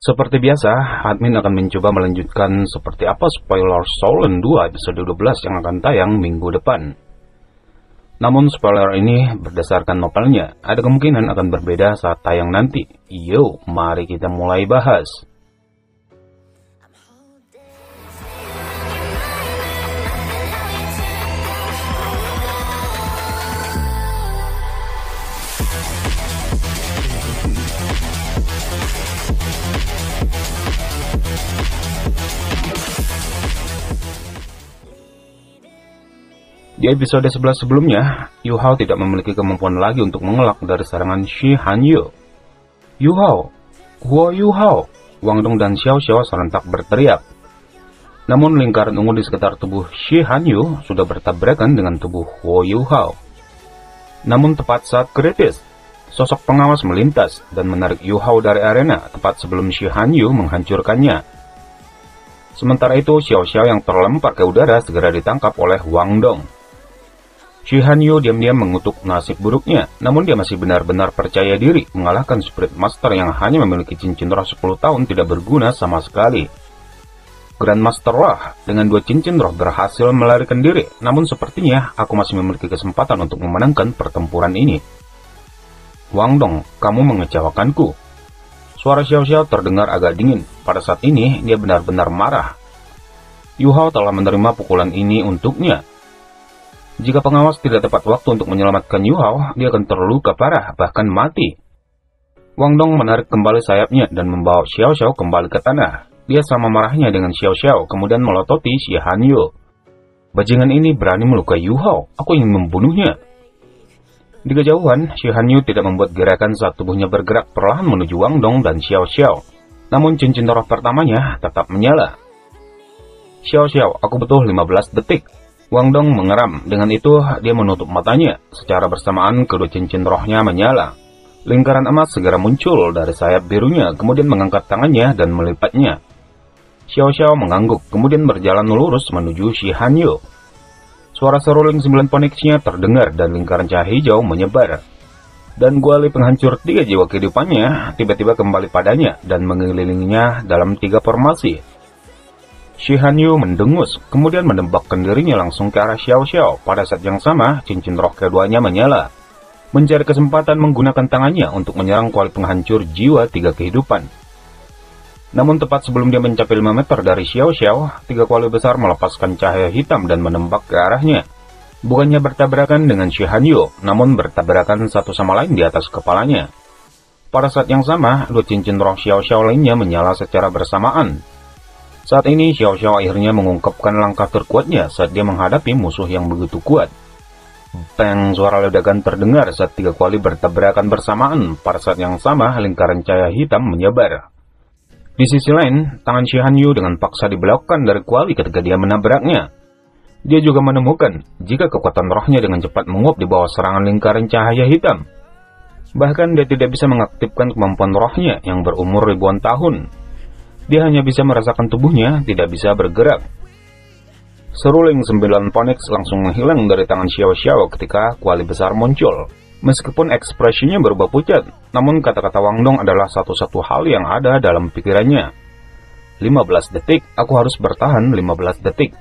Seperti biasa, admin akan mencoba melanjutkan seperti apa spoiler Soulen 2 episode 12 yang akan tayang minggu depan. Namun spoiler ini berdasarkan novelnya, ada kemungkinan akan berbeda saat tayang nanti. Yuk, mari kita mulai bahas. Di episode 11 sebelumnya, Yu Hao tidak memiliki kemampuan lagi untuk mengelak dari serangan Shi Hanyu. Yu Hao, Huo Yu Hao, Wang Dong dan Xiao Xiao serentak berteriak. Namun lingkaran ungu di sekitar tubuh Shi Hanyu sudah bertabrakan dengan tubuh Huo Yu Hao. Namun tepat saat kritis, sosok pengawas melintas dan menarik Yu Hao dari arena tepat sebelum Shi Hanyu menghancurkannya. Sementara itu, Xiao Xiao yang terlempar ke udara segera ditangkap oleh Wang Dong. Shi Hanyu diam-diam mengutuk nasib buruknya, namun dia masih benar-benar percaya diri mengalahkan Spirit Master yang hanya memiliki cincin roh 10 tahun tidak berguna sama sekali. Grandmaster lah dengan 2 cincin roh berhasil melarikan diri, namun sepertinya aku masih memiliki kesempatan untuk memenangkan pertempuran ini. Wang Dong, kamu mengecewakanku. Suara Xiao Xiao terdengar agak dingin. Pada saat ini, dia benar-benar marah. Yu Hao telah menerima pukulan ini untuknya. Jika pengawas tidak tepat waktu untuk menyelamatkan Yu Hao, dia akan terluka parah, bahkan mati. Wang Dong menarik kembali sayapnya dan membawa Xiao Xiao kembali ke tanah. Dia sama marahnya dengan Xiao Xiao, kemudian melototi Shi Hanyu. Bajingan ini berani melukai Yu Hao, aku ingin membunuhnya. Di kejauhan, Shi Hanyu tidak membuat gerakan saat tubuhnya bergerak perlahan menuju Wang Dong dan Xiao Xiao. Namun cincin roh pertamanya tetap menyala. Xiao Xiao, aku butuh 15 detik. Wang Dong mengeram. Dengan itu, dia menutup matanya. Secara bersamaan, kedua cincin rohnya menyala. Lingkaran emas segera muncul dari sayap birunya, kemudian mengangkat tangannya dan melipatnya. Xiao Xiao mengangguk, kemudian berjalan lurus menuju Shi Hanyu. Suara seruling 9 Phoenix-nya terdengar dan lingkaran cahaya hijau menyebar. Dan guali penghancur 3 jiwa kehidupannya tiba-tiba kembali padanya dan mengelilinginya dalam 3 formasi. Shi Hanyu mendengus, kemudian menembakkan dirinya langsung ke arah Xiao Xiao. Pada saat yang sama, cincin roh keduanya menyala. Mencari kesempatan menggunakan tangannya untuk menyerang kuali penghancur jiwa 3 kehidupan. Namun tepat sebelum dia mencapai 5 meter dari Xiao Xiao, 3 kuali besar melepaskan cahaya hitam dan menembak ke arahnya. Bukannya bertabrakan dengan Shi Hanyu, namun bertabrakan satu sama lain di atas kepalanya. Pada saat yang sama, 2 cincin roh Xiao Xiao lainnya menyala secara bersamaan. Saat ini, Xiao Xiao akhirnya mengungkapkan langkah terkuatnya saat dia menghadapi musuh yang begitu kuat. Bang, suara ledakan terdengar saat 3 kuali bertabrakan bersamaan. Pada saat yang sama, lingkaran cahaya hitam menyebar. Di sisi lain, tangan Shi Hanyu dengan paksa dibelokkan dari kuali ketika dia menabraknya. Dia juga menemukan jika kekuatan rohnya dengan cepat menguap di bawah serangan lingkaran cahaya hitam. Bahkan dia tidak bisa mengaktifkan kemampuan rohnya yang berumur ribuan tahun. Dia hanya bisa merasakan tubuhnya tidak bisa bergerak. Seruling 9 Phoenix langsung menghilang dari tangan Xiao Xiao ketika kuali besar muncul. Meskipun ekspresinya berubah pucat, namun kata-kata Wang Dong adalah satu-satu hal yang ada dalam pikirannya. 15 detik, aku harus bertahan 15 detik.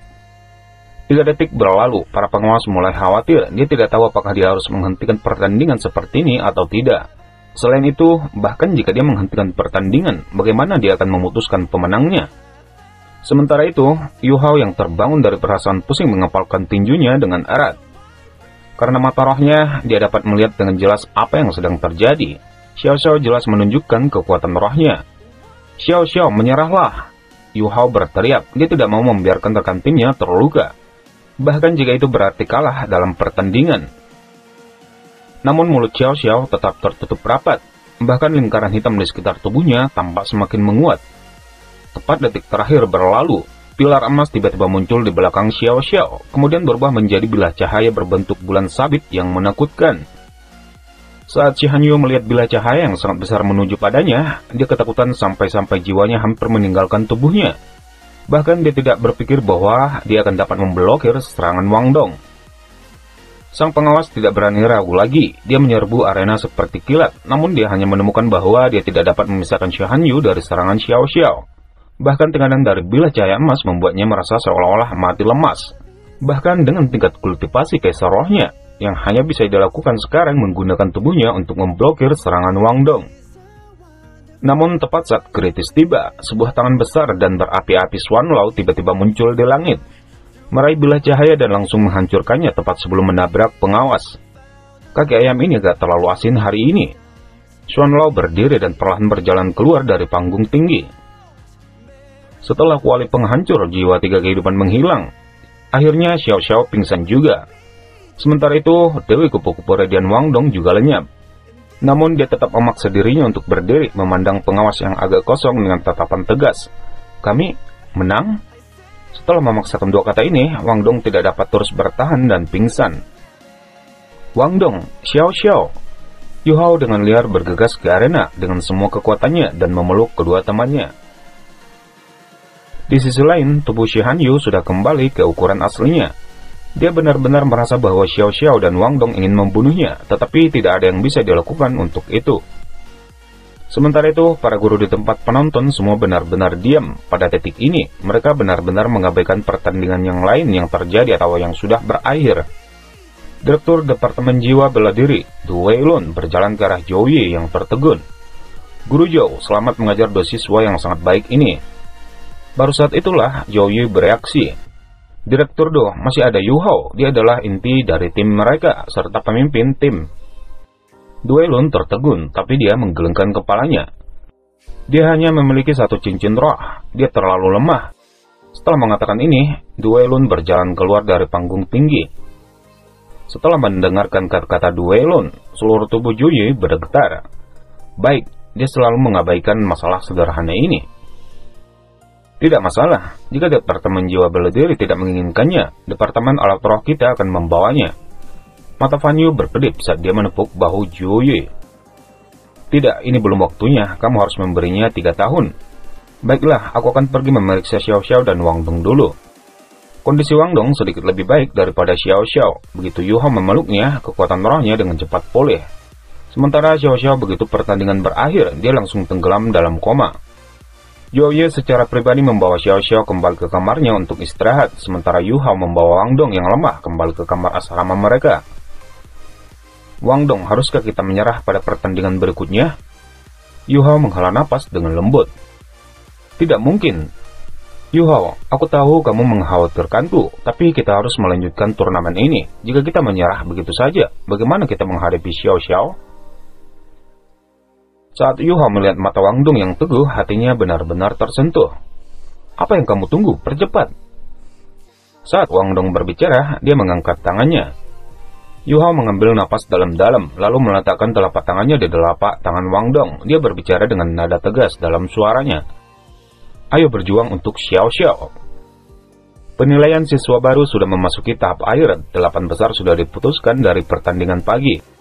3 detik berlalu, para pengawas mulai khawatir. Dia tidak tahu apakah dia harus menghentikan pertandingan seperti ini atau tidak. Selain itu, bahkan jika dia menghentikan pertandingan, bagaimana dia akan memutuskan pemenangnya? Sementara itu, Yu Hao yang terbangun dari perasaan pusing mengepalkan tinjunya dengan erat. Karena mata rohnya, dia dapat melihat dengan jelas apa yang sedang terjadi. Xiao Xiao jelas menunjukkan kekuatan rohnya. Xiao Xiao, menyerahlah! Yu Hao berteriak, dia tidak mau membiarkan rekan timnya terluka. Bahkan jika itu berarti kalah dalam pertandingan. Namun mulut Xiao Xiao tetap tertutup rapat, bahkan lingkaran hitam di sekitar tubuhnya tampak semakin menguat. Tepat detik terakhir berlalu, pilar emas tiba-tiba muncul di belakang Xiao Xiao, kemudian berubah menjadi bilah cahaya berbentuk bulan sabit yang menakutkan. Saat Shi Hanyu melihat bilah cahaya yang sangat besar menuju padanya, dia ketakutan sampai-sampai jiwanya hampir meninggalkan tubuhnya. Bahkan dia tidak berpikir bahwa dia akan dapat memblokir serangan Wang Dong. Sang pengawas tidak berani ragu lagi. Dia menyerbu arena seperti kilat, namun dia hanya menemukan bahwa dia tidak dapat memisahkan Shi Hanyu dari serangan Xiao Xiao. Bahkan tekanan dari bilah cahaya emas membuatnya merasa seolah-olah mati lemas. Bahkan dengan tingkat kultivasi kaisar rohnya, yang hanya bisa dilakukan sekarang menggunakan tubuhnya untuk memblokir serangan Wang Dong. Namun tepat saat kritis tiba, sebuah tangan besar dan berapi-api Xuanlao tiba-tiba muncul di langit, meraih bilah cahaya dan langsung menghancurkannya tepat sebelum menabrak pengawas. Kaki ayam ini agak terlalu asin hari ini. Xuanlao berdiri dan perlahan berjalan keluar dari panggung tinggi. Setelah kuali penghancur jiwa 3 kehidupan menghilang, akhirnya Xiao Xiao pingsan juga. Sementara itu, Dewi Kupu-Kupu Radian Wang Dong juga lenyap. Namun dia tetap memaksa dirinya untuk berdiri memandang pengawas yang agak kosong dengan tatapan tegas. Kami menang? Setelah memaksakan 2 kata ini, Wang Dong tidak dapat terus bertahan dan pingsan. Wang Dong, Xiao Xiao. Yu Hao dengan liar bergegas ke arena dengan semua kekuatannya dan memeluk kedua temannya. Di sisi lain, tubuh Shi Hanyu sudah kembali ke ukuran aslinya. Dia benar-benar merasa bahwa Xiao Xiao dan Wang Dong ingin membunuhnya, tetapi tidak ada yang bisa dilakukan untuk itu. Sementara itu, para guru di tempat penonton semua benar-benar diam. Pada titik ini, mereka benar-benar mengabaikan pertandingan yang lain yang terjadi atau yang sudah berakhir. Direktur Departemen Jiwa Bela Diri, Du Weilun, berjalan ke arah Zhou Yi yang tertegun. Guru Zhou, selamat mengajar 2 siswa yang sangat baik ini. Baru saat itulah Zhou Yi bereaksi. Direktur Do, masih ada Yu Hao, dia adalah inti dari tim mereka, serta pemimpin tim. Du Weilun tertegun, tapi dia menggelengkan kepalanya. Dia hanya memiliki 1 cincin roh, dia terlalu lemah. Setelah mengatakan ini, Du Weilun berjalan keluar dari panggung tinggi. Setelah mendengarkan kata-kata Du Weilun, seluruh tubuh Zhou Yi bergetar. Baik, dia selalu mengabaikan masalah sederhana ini. Tidak masalah, jika Departemen Jiwa Bela Diri tidak menginginkannya, Departemen Alat Roh kita akan membawanya. Mata Fan Yu berkedip saat dia menepuk bahu Zhou Yi. Tidak, ini belum waktunya, kamu harus memberinya 3 tahun. Baiklah, aku akan pergi memeriksa Xiao Xiao dan Wang Dong dulu. Kondisi Wang Dong sedikit lebih baik daripada Xiao Xiao. Begitu Yu Hao memeluknya, kekuatan rohnya dengan cepat pulih. Sementara Xiao Xiao begitu pertandingan berakhir, dia langsung tenggelam dalam koma. Zhou Yi secara pribadi membawa Xiao Xiao kembali ke kamarnya untuk istirahat, sementara Yu Hao membawa Wang Dong yang lemah kembali ke kamar asrama mereka. Wang Dong, haruskah kita menyerah pada pertandingan berikutnya? Yu Hao menghela napas dengan lembut. Tidak mungkin. Yu Hao, aku tahu kamu mengkhawatirkanku, tapi kita harus melanjutkan turnamen ini. Jika kita menyerah begitu saja, bagaimana kita menghadapi Xiao Xiao? Saat Yu Hao melihat mata Wang Dong yang teguh, hatinya benar-benar tersentuh. Apa yang kamu tunggu? Percepat. Saat Wang Dong berbicara, dia mengangkat tangannya. Yu Hao mengambil napas dalam-dalam, lalu meletakkan telapak tangannya di telapak tangan Wang Dong. Dia berbicara dengan nada tegas dalam suaranya. Ayo berjuang untuk Xiao Xiao. Penilaian siswa baru sudah memasuki tahap akhir. 8 besar sudah diputuskan dari pertandingan pagi.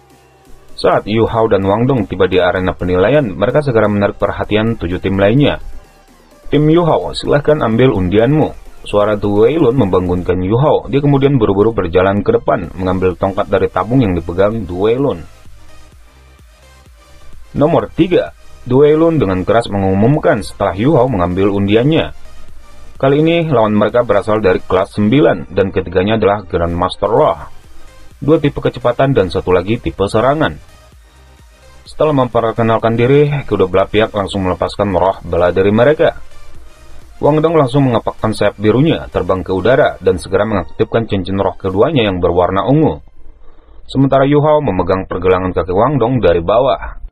Saat Yu Hao dan Wang Dong tiba di arena penilaian, mereka segera menarik perhatian 7 tim lainnya. Tim Yu Hao, silahkan ambil undianmu. Suara Du Weilun membangunkan Yu Hao. Dia kemudian buru-buru berjalan ke depan, mengambil tongkat dari tabung yang dipegang Du Weilun. Nomor 3, Du Weilun dengan keras mengumumkan setelah Yu Hao mengambil undiannya. Kali ini lawan mereka berasal dari kelas 9, dan ketiganya adalah Grandmaster Roh. 2 tipe kecepatan dan 1 lagi tipe serangan. Setelah memperkenalkan diri, kedua belah pihak langsung melepaskan roh bela diri mereka. Wang Dong langsung mengepakkan sayap birunya, terbang ke udara, dan segera mengaktifkan cincin roh keduanya yang berwarna ungu. Sementara Yu Hao memegang pergelangan kaki Wang Dong dari bawah.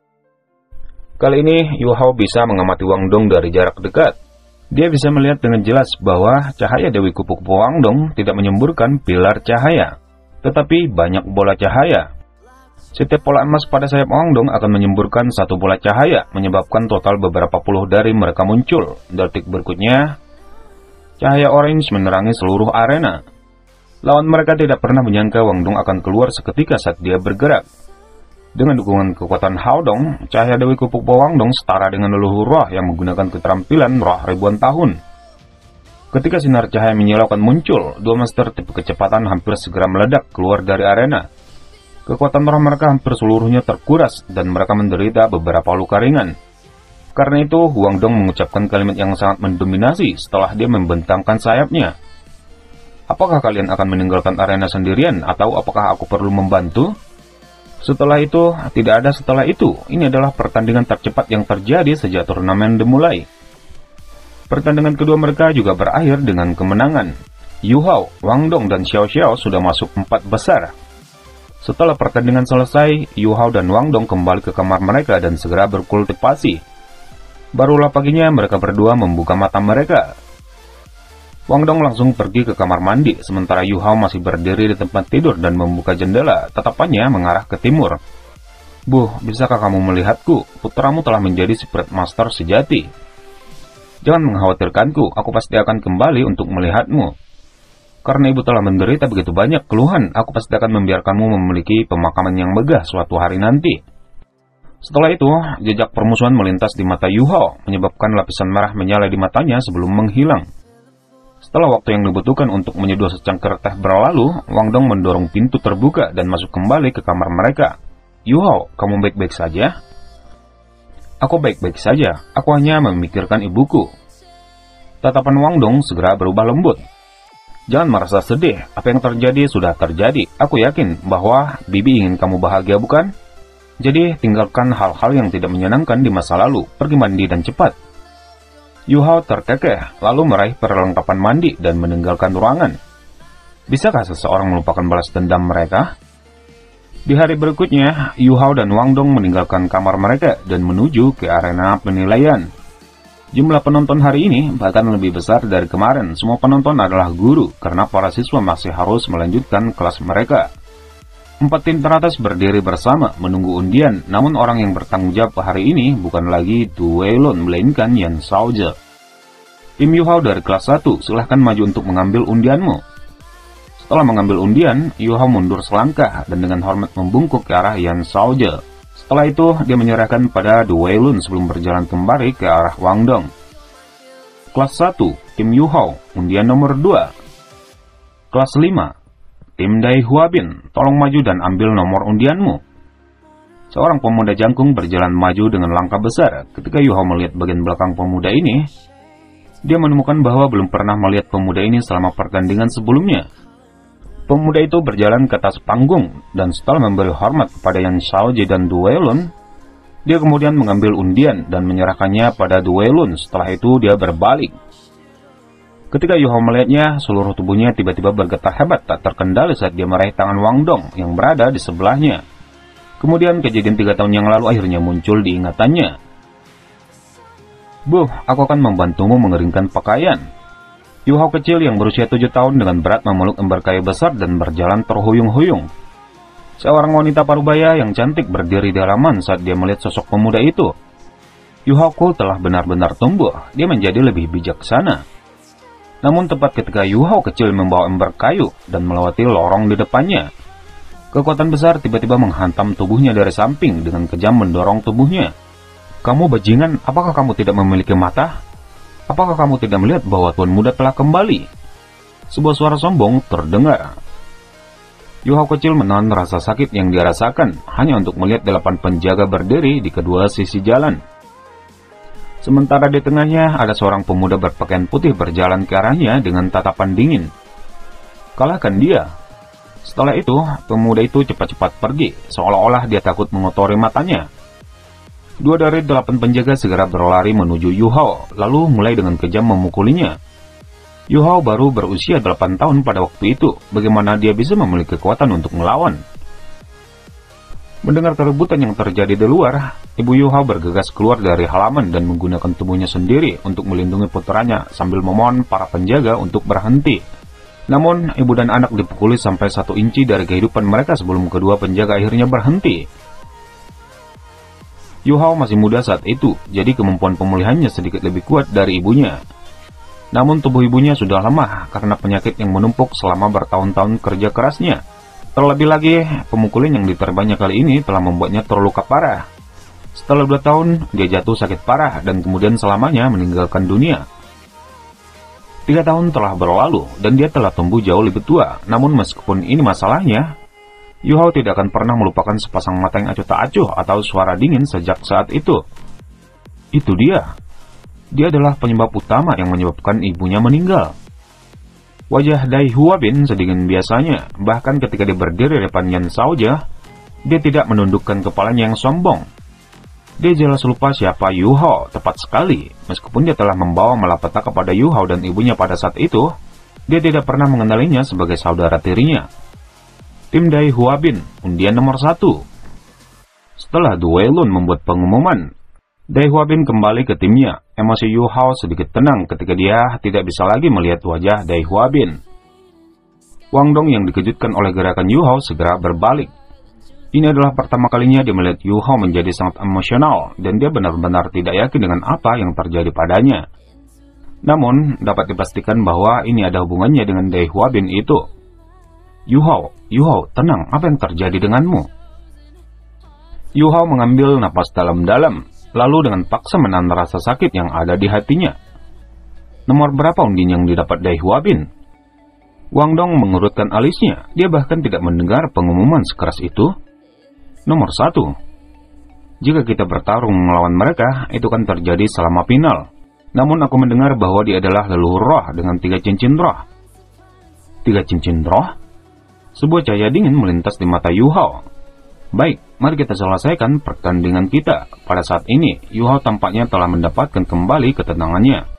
Kali ini, Yu Hao bisa mengamati Wang Dong dari jarak dekat. Dia bisa melihat dengan jelas bahwa cahaya Dewi Kupu-Kupu Wang Dong tidak menyemburkan pilar cahaya, tetapi banyak bola cahaya. Setiap pola emas pada sayap Wang Dong akan menyemburkan 1 bola cahaya, menyebabkan total beberapa puluh dari mereka muncul. Detik berikutnya, cahaya orange menerangi seluruh arena. Lawan mereka tidak pernah menyangka Wang Dong akan keluar seketika saat dia bergerak. Dengan dukungan kekuatan Hao Dong, cahaya Dewi Kupu-Kupu Wang Dong setara dengan leluhur roh yang menggunakan keterampilan roh ribuan tahun. Ketika sinar cahaya menyilaukan muncul, dua monster tipe kecepatan hampir segera meledak keluar dari arena. Kekuatan roh mereka hampir seluruhnya terkuras dan mereka menderita beberapa luka ringan. Karena itu, Wang Dong mengucapkan kalimat yang sangat mendominasi setelah dia membentangkan sayapnya. Apakah kalian akan meninggalkan arena sendirian atau apakah aku perlu membantu? Setelah itu, tidak ada setelah itu. Ini adalah pertandingan tercepat yang terjadi sejak turnamen dimulai. Pertandingan kedua mereka juga berakhir dengan kemenangan. Yu Hao, Wang Dong, dan Xiao Xiao sudah masuk 4 besar. Setelah pertandingan selesai, Yu Hao dan Wang Dong kembali ke kamar mereka dan segera berkultivasi. Barulah paginya mereka berdua membuka mata mereka. Wang Dong langsung pergi ke kamar mandi, sementara Yu Hao masih berdiri di tempat tidur dan membuka jendela, tatapannya mengarah ke timur. "Bu, bisakah kamu melihatku? Putramu telah menjadi Spirit Master sejati. Jangan mengkhawatirkanku, aku pasti akan kembali untuk melihatmu. Karena ibu telah menderita begitu banyak keluhan, aku pasti akan membiarkanmu memiliki pemakaman yang megah suatu hari nanti." Setelah itu, jejak permusuhan melintas di mata Yu Hao, menyebabkan lapisan merah menyala di matanya sebelum menghilang. Setelah waktu yang dibutuhkan untuk menyeduh secangkir teh berlalu, Wang Dong mendorong pintu terbuka dan masuk kembali ke kamar mereka. "Yu Hao, kamu baik-baik saja?" "Aku baik-baik saja, aku hanya memikirkan ibuku." Tatapan Wang Dong segera berubah lembut. "Jangan merasa sedih, apa yang terjadi sudah terjadi. Aku yakin bahwa Bibi ingin kamu bahagia, bukan? Jadi tinggalkan hal-hal yang tidak menyenangkan di masa lalu, pergi mandi dan cepat." Yu Hao terkekeh, lalu meraih perlengkapan mandi dan meninggalkan ruangan. Bisakah seseorang melupakan balas dendam mereka? Di hari berikutnya, Yu Hao dan Wang Dong meninggalkan kamar mereka dan menuju ke arena penilaian. Jumlah penonton hari ini bahkan lebih besar dari kemarin. Semua penonton adalah guru, karena para siswa masih harus melanjutkan kelas mereka. 4 tim teratas berdiri bersama menunggu undian, namun orang yang bertanggung jawab hari ini bukan lagi Du Weilun, melainkan Yan Shaoje. "Tim Yu Hao dari kelas 1, silahkan maju untuk mengambil undianmu." Setelah mengambil undian, Yu Hao mundur selangkah dan dengan hormat membungkuk ke arah Yan Shaoje. Setelah itu, dia menyerahkan pada Du Weilun sebelum berjalan kembali ke arah Wang Dong. Kelas 1, Tim Yu Hao, undian nomor 2. Kelas 5, Tim Dai Huabin, tolong maju dan ambil nomor undianmu. Seorang pemuda jangkung berjalan maju dengan langkah besar. Ketika Yu Hao melihat bagian belakang pemuda ini, dia menemukan bahwa belum pernah melihat pemuda ini selama pertandingan sebelumnya. Pemuda itu berjalan ke atas panggung, dan setelah memberi hormat kepada Yan Shaoji dan Du Weilun, dia kemudian mengambil undian dan menyerahkannya pada Du Weilun. Setelah itu dia berbalik. Ketika Yu Hao melihatnya, seluruh tubuhnya tiba-tiba bergetar hebat tak terkendali saat dia meraih tangan Wang Dong yang berada di sebelahnya. Kemudian kejadian 3 tahun yang lalu akhirnya muncul di ingatannya. "Bu, aku akan membantumu mengeringkan pakaian." Yu Hao kecil yang berusia 7 tahun dengan berat memeluk ember kayu besar dan berjalan terhuyung-huyung. Seorang wanita parubaya yang cantik berdiri di halaman saat dia melihat sosok pemuda itu. Yu Hao telah benar-benar tumbuh, dia menjadi lebih bijaksana. Namun tepat ketika Yu Hao kecil membawa ember kayu dan melewati lorong di depannya, kekuatan besar tiba-tiba menghantam tubuhnya dari samping dengan kejam mendorong tubuhnya. "Kamu bajingan, apakah kamu tidak memiliki mata? Apakah kamu tidak melihat bahwa tuan muda telah kembali?" Sebuah suara sombong terdengar. Yu Hao kecil menahan rasa sakit yang dia rasakan hanya untuk melihat 8 penjaga berdiri di kedua sisi jalan. Sementara di tengahnya ada seorang pemuda berpakaian putih berjalan ke arahnya dengan tatapan dingin. "Kalahkan dia." Setelah itu, pemuda itu cepat-cepat pergi, seolah-olah dia takut mengotori matanya. 2 dari 8 penjaga segera berlari menuju Yu Hao, lalu mulai dengan kejam memukulinya. Yu Hao baru berusia 8 tahun pada waktu itu, bagaimana dia bisa memiliki kekuatan untuk melawan? Mendengar keributan yang terjadi di luar, Ibu Yu Hao bergegas keluar dari halaman dan menggunakan tubuhnya sendiri untuk melindungi putranya sambil memohon para penjaga untuk berhenti. Namun, ibu dan anak dipukuli sampai 1 inci dari kehidupan mereka sebelum kedua penjaga akhirnya berhenti. Yu Hao masih muda saat itu, jadi kemampuan pemulihannya sedikit lebih kuat dari ibunya. Namun tubuh ibunya sudah lemah karena penyakit yang menumpuk selama bertahun-tahun kerja kerasnya. Terlebih lagi, pemukulan yang diterbangnya kali ini telah membuatnya terluka parah. Setelah 2 tahun, dia jatuh sakit parah dan kemudian selamanya meninggalkan dunia. 3 tahun telah berlalu dan dia telah tumbuh jauh lebih tua. Namun meskipun ini masalahnya, Yu Hao tidak akan pernah melupakan sepasang mata yang acuh tak acuh atau suara dingin sejak saat itu. Itu dia. Dia adalah penyebab utama yang menyebabkan ibunya meninggal. Wajah Dai Huabin sedingin biasanya, bahkan ketika dia berdiri di depan Yan Shaojia, dia tidak menundukkan kepalanya yang sombong. Dia jelas lupa siapa Yu Hao tepat sekali. Meskipun dia telah membawa malapetaka kepada Yu Hao dan ibunya pada saat itu, dia tidak pernah mengenalinya sebagai saudara tirinya. Tim Dai Huabin, undian nomor 1. Setelah Duelun membuat pengumuman, Dai Huabin kembali ke timnya. Emosi Yu Hao sedikit tenang ketika dia tidak bisa lagi melihat wajah Dai Huabin. Wang Dong yang dikejutkan oleh gerakan Yu Hao segera berbalik. Ini adalah pertama kalinya dia melihat Yu Hao menjadi sangat emosional dan dia benar-benar tidak yakin dengan apa yang terjadi padanya. Namun, dapat dipastikan bahwa ini ada hubungannya dengan Dai Huabin itu. Yu Hao, tenang, apa yang terjadi denganmu? Yu Hao mengambil napas dalam-dalam, lalu dengan paksa menahan rasa sakit yang ada di hatinya. Nomor berapa undin yang didapat Dai Huabin? Wang Dong mengurutkan alisnya, dia bahkan tidak mendengar pengumuman sekeras itu. Nomor 1. Jika kita bertarung melawan mereka, itu kan terjadi selama final. Namun aku mendengar bahwa dia adalah leluhur roh dengan 3 cincin roh. 3 cincin roh? Sebuah cahaya dingin melintas di mata Yu Hao. Baik, mari kita selesaikan pertandingan kita. Pada saat ini, Yu Hao tampaknya telah mendapatkan kembali ketenangannya.